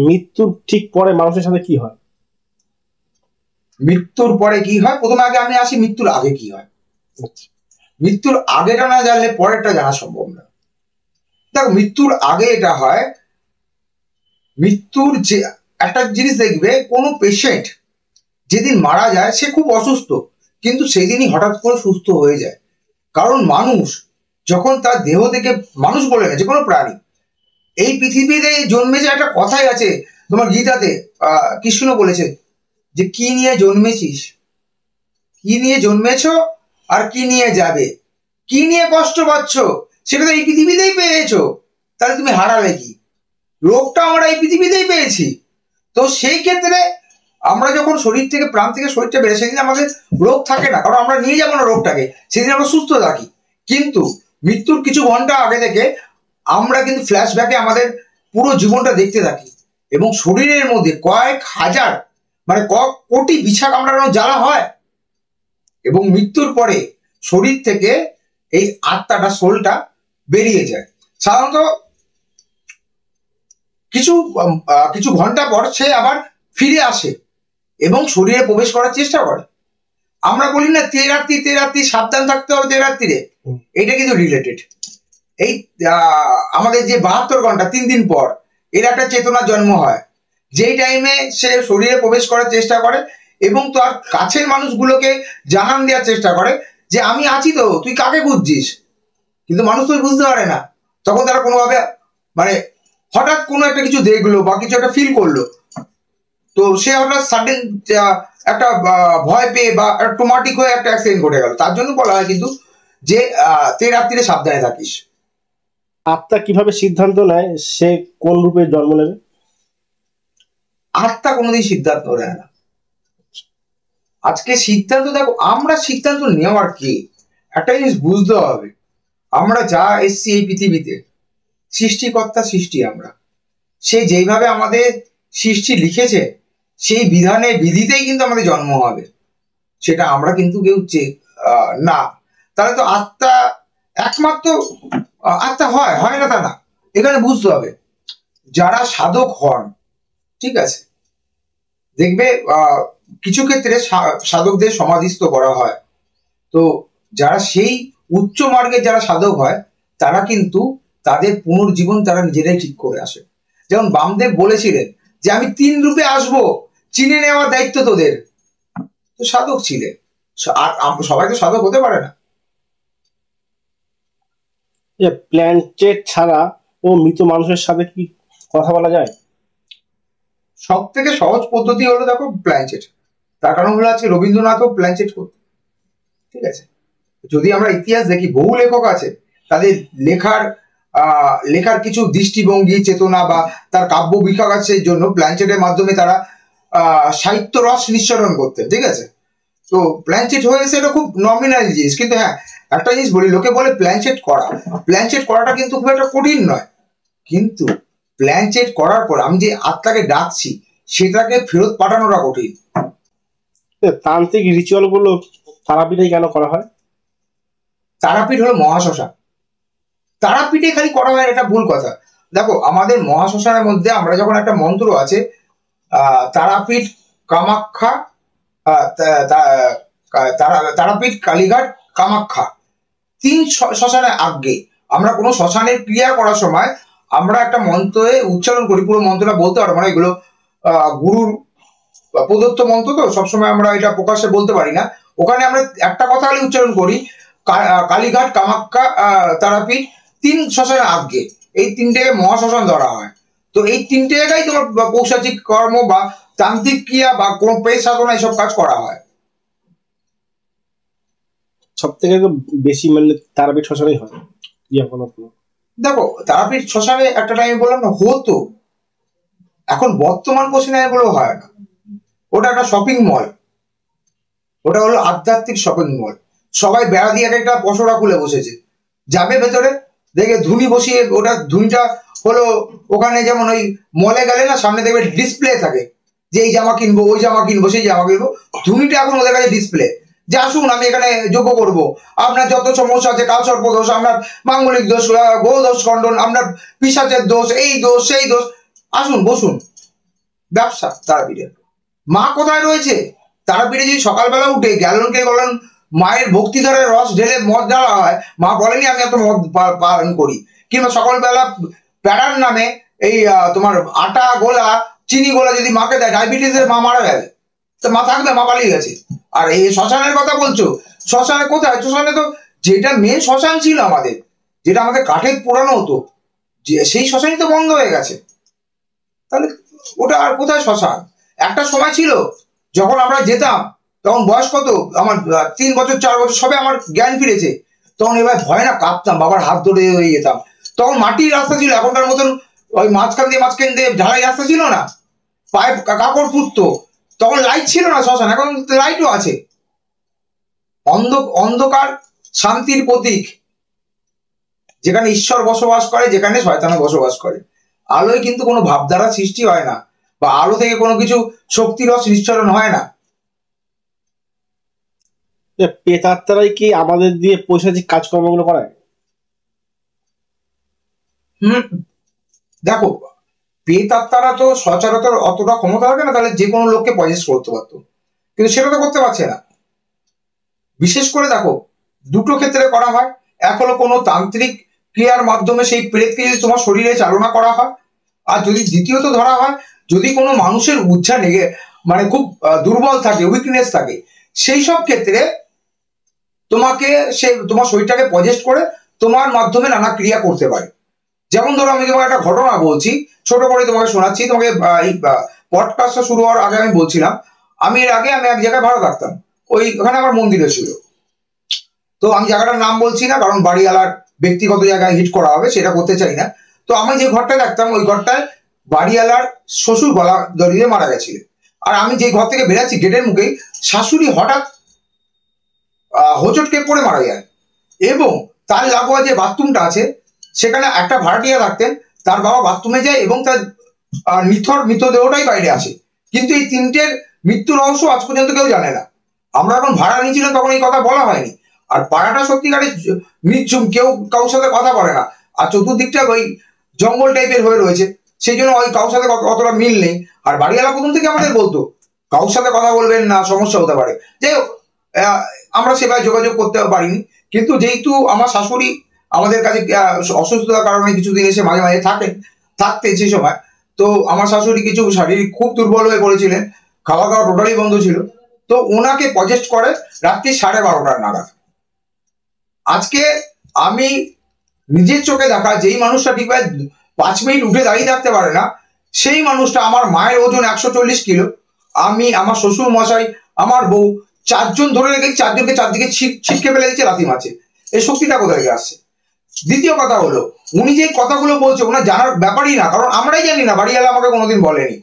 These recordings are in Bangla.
মৃত্যুর ঠিক পরে মানুষের সাথে কি হয়? মৃত্যুর পরে কি হয়, প্রথমে আগে আমি আসি মৃত্যুর আগে কি হয়। মৃত্যুর আগেটা না জানলে পরেরটা জানা সম্ভব না। দেখো, মৃত্যুর আগে এটা হয়, মৃত্যুর যে একটা জিনিস দেখবে, কোনো পেশেন্ট যেদিন মারা যায় সে খুব অসুস্থ, কিন্তু সেদিনই হঠাৎ করে সুস্থ হয়ে যায়। কারণ মানুষ যখন তার দেহ থেকে, মানুষ বলে না, যে কোনো প্রাণী এই পৃথিবীতে জন্মেছে, একটা কথাই আছে তোমার গীতাতে, কৃষ্ণ বলেছে যে কি নিয়ে জন্মেছিস, কি নিয়ে জন্মেছ আর কি নিয়ে যাবে, কি নিয়ে কষ্ট পাচ্ছ সেটা তো এই পৃথিবীতেই পেয়েছো, তাহলে তুমি হারালে কি? রোগটা আমরা এই পৃথিবীতেই পেয়েছি। তো সেই ক্ষেত্রে আমরা যখন শরীর থেকে, প্রাণ থেকে শরীরটা বেড়ে, সেদিন আমাদের রোগ থাকে না, কারণ আমরা নিয়ে যাবো না রোগটাকে, সেদিন আমরা সুস্থ থাকি। কিন্তু মৃত্যুর কিছু ঘন্টা আগে থেকে আমরা কিন্তু ফ্ল্যাশব্যাকে আমাদের পুরো জীবনটা দেখতে থাকি, এবং শরীরের মধ্যে কয়েক হাজার, মানে কয়েক কোটি বিছা কামড়ানো জ্বালা হয়। এবং মৃত্যুর পরে শরীর থেকে এই আত্মাটা, সোলটা বেরিয়ে যায়। সাধারণত কিছু ঘন্টা পর সে আবার ফিরে আসে এবং শরীরে প্রবেশ করার চেষ্টা করে। আমরা বলি না তেরাত্রি সাবধান থাকতে হবে তেরাত্রিরে, এটা কিন্তু রিলেটেড। এই আমাদের যে 72 ঘন্টা, 3 দিন পর এর একটা চেতনার জন্ম হয়, যেই টাইমে সে শরীরে প্রবেশ করার চেষ্টা করে এবং তার কাছের মানুষগুলোকে জানান দেওয়ার চেষ্টা করে যে আমি আছি তো, তুই কাকে খুঁজছিস। কিন্তু মানুষ তো বুঝতে পারে না, তখন তারা কোনোভাবে, মানে হঠাৎ কোনো একটা কিছু দেখলো বা কিছু একটা ফিল করলো, তো সে হঠাৎ সাডেন একটা ভয় পেয়ে বা ট্রমাটিক হয়ে একটা অ্যাক্সিডেন্ট ঘটে গেল। তার জন্য বলা হয় কিন্তু যে তেরাত্রিরে সাবধানে থাকিস। আত্মা কিভাবে সিদ্ধান্ত নেয় সে কোন রূপে জন্ম নেবে? আত্মা কোনোদিন সিদ্ধান্ত নেয় না। আজকে সিদ্ধান্ত, দেখো, আমরা সিদ্ধান্ত নেওয়ার কি, একটা জিনিস বুঝতে হবে, আমরা যা এসছি এই পৃথিবীতে, সৃষ্টিকর্তা সৃষ্টি আমরা, সে যেইভাবে আমাদের সৃষ্টি লিখেছে সেই বিধানে বিধিতেই কিন্তু আমাদের জন্ম হবে, সেটা আমরা কিন্তু কেউ না। তাহলে তো আত্মা একমাত্র আত্মা হয় না তা না। এখানে বুঝতে হবে, যারা সাধক হন, ঠিক আছে, দেখবে কিছু ক্ষেত্রে সাধকদের সমাধিস্থ করা হয়। তো যারা সেই উচ্চ মার্গের যারা সাধক হয়, তারা কিন্তু তাদের পুনর্জীবন তারা নিজেরাই ঠিক করে আসে। যেমন বামদেব বলেছিলেন যে আমি 3 রূপে আসবো, চিনে নেওয়ার দায়িত্ব তোদের। তো সাধক ছিলেন, আর সবাই তো সাধক হতে পারে না। প্ল্যানচেট ছাড়া ও মৃত মানুষের সাথে কি কথা বলা যায়? সব থেকে সহজ পদ্ধতি হলো, দেখো, প্ল্যানচেট। তার কারণ হলো আজকে রবীন্দ্রনাথও প্ল্যানচেট করত, ঠিক আছে। যদি আমরা ইতিহাস দেখি, বহু লেখক আছে, তাদের লেখার কিছু দৃষ্টিভঙ্গি, চেতনা বা তার কাব্য বিকাশের জন্য প্ল্যানচেটের মাধ্যমে তারা সাহিত্য রস নিঃসরণ করতেন, ঠিক আছে। তো প্ল্যানচেট হয়েছে, এটা খুব নমিনাল জিনিস। কিন্তু হ্যাঁ, একটা জিনিস বলি, লোকে বলে প্ল্যানচেট করাটা কিন্তু খুব একটা কঠিন নয়। কিন্তু প্ল্যানচেট করার পর আমি যে আত্মাকে ডাকছি, সেটাকে ফেরত পাঠানোটা কঠিন। তান্ত্রিক রিচুয়াল গুলো তারাপীঠে কেন করা হয়? তারাপীঠ হলো মহাশ্মশান। তারাপীঠে খালি করা হয় এটা ভুল কথা। দেখো, আমাদের মহাশ্মশানের মধ্যে আমরা যখন একটা মন্ত্র আছে, তারাপীঠ কামাখ্যা, তারাপীঠ কালীঘাট কামাখ্যা, 3 শ্মশানের আগে আমরা কোনো শ্মশানের ক্রিয়া করার সময় আমরা একটা মন্ত্রে উচ্চারণ করি। পুরো মন্ত্রটা বলতে পারবো না, এগুলো গুরুর প্রদত্ত মন্ত্র, তো সবসময় আমরা এটা প্রকাশ্যে বলতে পারি না। ওখানে আমরা একটা কথা খালি উচ্চারণ করি, কালীঘাট কামাখ্যা তারাপীঠ 3 শ্মশানের আগে, এই 3টেকে মহাশ্মশান ধরা হয়। তো এই 3টে জায়গায় তোমার পৌষাচিক কর্ম বা তান্ত্রিক ক্রিয়া বা কোন পেশ সাধনা এইসব কাজ করা হয়। সব থেকে বেশি মানে তারাপীঠ শ্মশানেই হয়। দেখো, তারাপীঠ শ্মশানে একটা টাইম বললাম না হতো, এখন বর্তমান পশ্চিমে এগুলো হয় না। ওটা একটা শপিং মল, ওটা হলো আধ্যাত্মিক শপিং মল। সবাই বেড়া দিয়ে একটা পসরা খুলে বসেছে, যাবে ভেতরে, দেখে ধুনি বসিয়ে, ওটা ধুনিটা হলো ওখানে, যেমন ওই মলে গেলে না সামনে দেখবে ডিসপ্লে থাকে যে এই জামা কিনবো, ওই জামা কিনবো, সেই জামা কিনবো, ধুনিটা এখন ওদের কাছে ডিসপ্লে, যে আসুন আমি এখানে যোগ্য করবো, আপনার যত সমস্যা আছে, কালসর্প দোষ, আপনার মাঙ্গলিক দোষ, গ্রহ দোষ খণ্ডন, আপনার পিশাচের দোষ, এই দোষ সেই দোষ, আসুন বসুন, ব্যবসা তারাপীঠের। মা কোথায় রয়েছে? তারাপীঠে যদি সকালবেলা উঠে গ্যালনকে গেলন মায়ের ভক্তিধারের রস ঢেলে মদ ঢালা হয়, মা বলেনি আমি এত মদ পালন করি। কিংবা সকালবেলা প্যারার নামে এই তোমার আটা গোলা চিনি গোলা যদি মাকে দেয়, ডায়াবেটিসের মা মারা যাবে। তো মা থাকবে, মা পালিয়ে গেছে। আর এই শ্মশানের কথা বলছো, শ্মশানে কোথায়? শ্মশানে তো যেটা মেন শ্মশান ছিল আমাদের, যেটা আমাদের কাঠে পোড়ানো হতো, যে সেই শ্মশানই তো বন্ধ হয়ে গেছে। তাহলে ওটা আর কোথায় শ্মশান? একটা সময় ছিল যখন আমরা যেতাম, তখন বয়স কত আমার, 3 বছর 4 বছর সবে আমার জ্ঞান ফিরেছে, তখন এবার ভয় না কাঁপতাম, বাবার হাত ধরে হয়ে যেতাম। তখন মাটির রাস্তা ছিল, এখনকার মতন ওই মাঝখান দিয়ে ঢালাই রাস্তা ছিল না, পায়ে কাপড় পুততো। তখন লাইট ছিল না শ্মশান, এখন লাইটও আছে। অন্ধকার শান্তির প্রতীক, যেখানে ঈশ্বর বসবাস করে, যেখানে শয়তানও বসবাস করে। আলোয় কিন্তু কোনো ভাবধারা সৃষ্টি হয় না, বা আলো থেকে কোনো কিছু শক্তিরস নিঃসরণ হয় না। প্রেতাত্মারাই কি আমাদের দিয়ে পৈশাচিক কাজকর্মগুলো করায়? দেখো, প্রেতাত্মারা তো সচরাচর অতটা ক্ষমতা থাকে না, তাহলে যে কোনো লোককে পজেস করতে পারতো, কিন্তু সেটা তো করতে পারছে না। বিশেষ করে দেখো, দুটো ক্ষেত্রে করা হয়। এক হলো কোনো তান্ত্রিক ক্রিয়ার মাধ্যমে সেই প্রেতকে যদি তোমার শরীরে চালনা করা হয়, আর যদি দ্বিতীয়ত ধরা হয়, যদি কোনো মানুষের উচ্ছা নেগে মানে খুব দুর্বল থাকে, উইকনেস থাকে, সেই সব ক্ষেত্রে তোমাকে সে তোমার শরীরটাকে পজেস্ট করে তোমার মাধ্যমে নানা ক্রিয়া করতে পারে। যেমন ধরো, আমি তোমাকে একটা ঘটনা বলছি, ছোট করে তোমাকে শোনাচ্ছি। তোমাকে এই পডকাস্টটা শুরু হওয়ার আগে আমি বলছিলাম, আমি এর আগে আমি এক জায়গায় ভাড়া থাকতাম, ওখানে আমার মন্দিরে ছিল। তো আমি জায়গাটার নাম বলছি না, কারণ বাড়িওয়ালার ব্যক্তিগত জায়গায় হিট করা হবে, সেটা করতে চাই না। তো আমি যে ঘরটায় থাকতাম, ওই ঘরটায় বাড়িওয়ালার শ্বশুর গলা দড়িয়ে মারা গেছিলেন। আর আমি যে ঘর থেকে বেরাচ্ছি, গেটের মুখেই শাশুড়ি হঠাৎ হোঁচটকে পড়ে মারা যায়। এবং তার লাগোয়া যে বাথরুমটা আছে, সেখানে একটা ভাড়াটিয়া থাকতেন, তার বাবা বাথরুমে যায় এবং তার মৃতদেহটাই বাইরে আসে। কিন্তু এই তিনটের মৃত্যু রহস্য আজ পর্যন্ত কেউ জানে না। আমরা যখন ভাড়া নিয়েছিলাম তখন এই কথা বলা হয়নি। আর পাড়াটা সত্যিকারের নির্ঝুম, কেউ কারোর সাথে কথা বলে না, আর চতুর্দিকটা ওই জঙ্গল টাইপের হয়ে রয়েছে, সেই জন্য ওই কারোর সাথে অতটা মিল নেই। আর বাড়িওয়ালা প্রথম থেকে আমাদের বলতো কারোর সাথে কথা বলবেন না, সমস্যা হতে পারে। যাই হোক, আমরা সেভাবে যোগাযোগ করতে পারিনি। কিন্তু যেহেতু আমার শাশুড়ি আমাদের কাছে অসুস্থতার কারণে কিছুদিন এসে মাঝে মাঝে থাকতেন সেই সময়, তো আমার শাশুড়ি কিছু শারীরিক খুব দুর্বল হয়ে পড়েছিলেন, খাওয়া দাওয়া টোটালি বন্ধ ছিল। তো ওনাকে পজেস্ট করে রাত্রি 12:30 নাগাদ। আজকে আমি নিজের চোখে দেখা, যেই মানুষটা ঠিক 5 মিনিট উঠে দাঁড়িয়ে থাকতে পারে না, সেই মানুষটা, আমার মায়ের ওজন 140 কিলো, আমি, আমার শ্বশুর মশাই, আমার বউ, 4 জন ধরে রেখেছি, 4 জনকে চারদিকে ছিটকে ফেলে দিচ্ছে লাথি মারছে। এই শক্তিটা কোথা থেকে আসছে? দ্বিতীয় কথা হলো, উনি যে কথাগুলো বলছে ওনার জানার ব্যাপারই না, কারণ আমরাই জানি না, বাড়িওয়ালা আমাকে কোনোদিন বলেনি।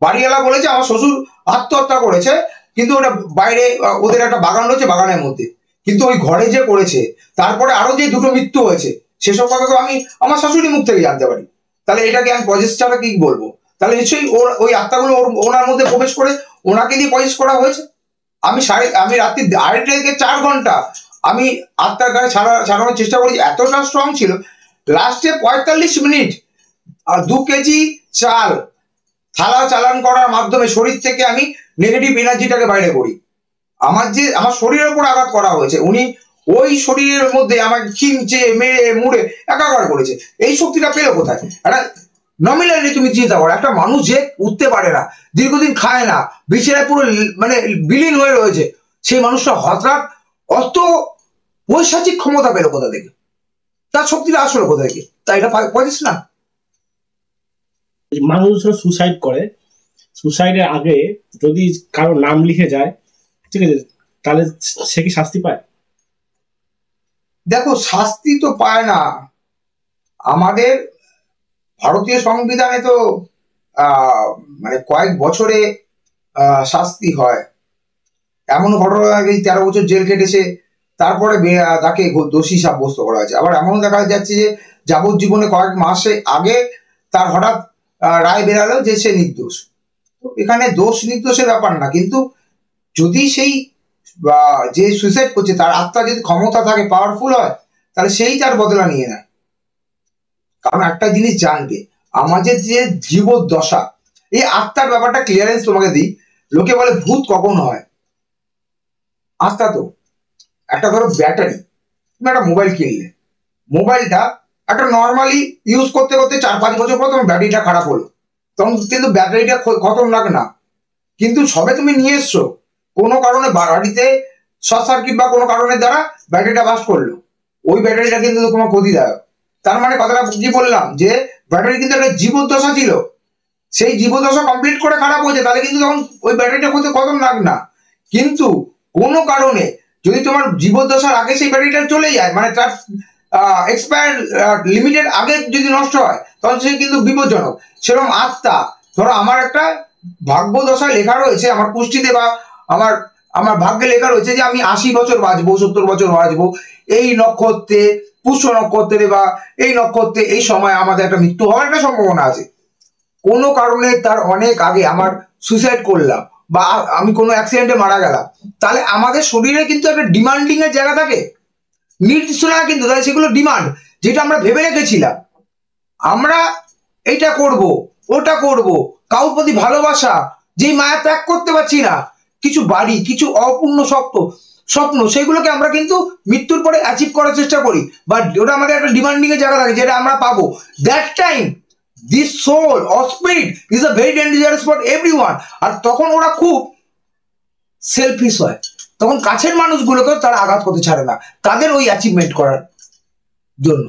বাড়িওয়ালা বলেছে আমার শ্বশুর আত্মহত্যা করেছে, কিন্তু ওটা বাইরে ওদের একটা বাগান রয়েছে, বাগানের মধ্যে, কিন্তু ওই ঘরে যে করেছে, তারপরে আরো যে 2টো মৃত্যু হয়েছে, সেসব কথা তো আমি আমার শাশুড়ি মুখ থেকে জানতে পারি। তাহলে এটাকে আমি পজেস্ট ছাড়া কি বলবো? তাহলে নিশ্চয়ই ওই আত্মাগুলো ওনার মধ্যে প্রবেশ করে ওনাকে দিয়ে পজেস্ট করা হয়েছে। আমি রাত্রি 2:30 থেকে 4 ঘন্টা আমি আত্মার গায়ে ছাড়ানোর চেষ্টা করেছি, এতটা স্ট্রং ছিল। লাস্টে 45 মিনিট আর 2 কেজি চাল থালা চালান করার মাধ্যমে শরীর থেকে আমি নেগেটিভ এনার্জিটাকে বাইরে করি। আমার শরীরের উপর আঘাত করা হয়েছে, উনি ওই শরীরের মধ্যে আমাকে খিমচে মেরে মুড়ে একাকার করেছে। এই শক্তিটা পেলো কোথায়? একটা নমিনালি তুমি চিন্তা করো, একটা মানুষ যে উঠতে পারে না, দীর্ঘদিন খায় না, বিছানায় পুরো মানে বিলীন হয়ে রয়েছে, সেই মানুষটা হঠাৎ অত পৈশাচিক ক্ষমতা পেলো কোথা থেকে? তার শক্তিটা আসলো কোথা থেকে? তা এটা পজিস না। মানুষ সুসাইড করে, সুসাইডের আগে যদি কারো নাম লিখে যায়, ঠিক আছে, তাহলে সে কি শাস্তি পায়? দেখো, শাস্তি তো পায় না। আমাদের ভারতীয় সংবিধানে তো মানে কয়েক বছরে শাস্তি হয়। এমন ঘটনা আগে 13 বছর জেল খেটেছে, তারপরে তাকে দোষী সাব্যস্ত করা হয়েছে। আবার এমনও দেখা যাচ্ছে যে যাবজ্জীবনে কয়েক মাসে আগে তার হঠাৎ রায় বেরালো যে সে নির্দোষ। তো এখানে দোষ নির্দোষের ব্যাপার না, কিন্তু যদি সেই যে সুইসাইড করছে তার আত্মা যদি ক্ষমতা থাকে, পাওয়ারফুল হয়, তাহলে সেই তার বদলা নিয়ে নেয়। কারণ একটা জিনিস জানবে, আমাদের যে জীবদ্দশা, এই আত্মার ব্যাপারটা ক্লিয়ারেন্স তোমাকে দিই। লোকে বলে ভূত কখন হয়, আত্মা তো একটা ধরো ব্যাটারি, তুমি একটা মোবাইল কিনলে, মোবাইলটা একটা নর্মালি ইউজ করতে করতে 4-5 বছর পর তোমার ব্যাটারিটা খারাপ হলো, তখন কিন্তু ব্যাটারিটা খতরনাক না, কিন্তু সবে তুমি নিয়ে এসছো, কোনো কারণে বাড়িতে শর্ট সার্কিট বা কোনো কারণের দ্বারা ব্যাটারিটা বাস্ট করলো, ওই ব্যাটারিটা কিন্তু তোমার ক্ষতিদায়ক। তার মানে কথাটা কি বললাম, যে ব্যাটারি কিন্তু একটা জীবদ্দশা ছিল, সেই জীবদ্দশা কমপ্লিট করে খারাপ হয়েছে, তাহলে কিন্তু তখন ওই ব্যাটারিটা খতরনাক না। কিন্তু কোনো কারণে যদি তোমার জীবদ্দশার আগে সেই ব্যাটারিটা চলে যায়, মানে তার এক্সপায়ার লিমিটের আগে যদি নষ্ট হয়, তখন সে কিন্তু বিপজ্জনক। সেরকম আত্মা, ধরো আমার একটা ভাগ্যদশায় লেখা রয়েছে, আমার পুষ্টিতে বা আমার আমার ভাগ্যে লেখা রয়েছে যে আমি 80 বছর বাঁচবো, 70 বছর বাঁচবো, এই নক্ষত্রে, পুষ্য নক্ষত্রে বা এই নক্ষত্রে এই সময় আমাদের একটা মৃত্যু হওয়ার একটা সম্ভাবনা আছে। কোনো কারণে তার অনেক আগে আমার সুইসাইড করলাম বা আমি কোনো অ্যাক্সিডেন্টে মারা গেলাম, তাহলে আমাদের শরীরে কিন্তু একটা ডিমান্ডিং এর জায়গা থাকে, নির্দিষ্ট না কিন্তু, তাই সেগুলো ডিমান্ড, যেটা আমরা ভেবে রেখেছিলাম আমরা এটা করব, ওটা করব, কারোর প্রতি ভালোবাসা, যেই মায়া ত্যাগ করতে পারছি না, কিছু বাড়ি, কিছু অপূর্ণ স্বপ্ন, সেগুলোকে আমরা কিন্তু মৃত্যুর পরে অ্যাচিভ করার চেষ্টা করি, বাট ওটা আমাদের একটা ডিমান্ডিং এর জায়গা থাকে যেটা আমরা পাবো। That time this soul or spirit is a very dangerous for everyone. আর তখন ওরা খুব সেলফিশ হয়, তখন কাছের মানুষগুলোকেও তারা আঘাত করতে ছাড়ে না তাদের ওই অ্যাচিভমেন্ট করার জন্য।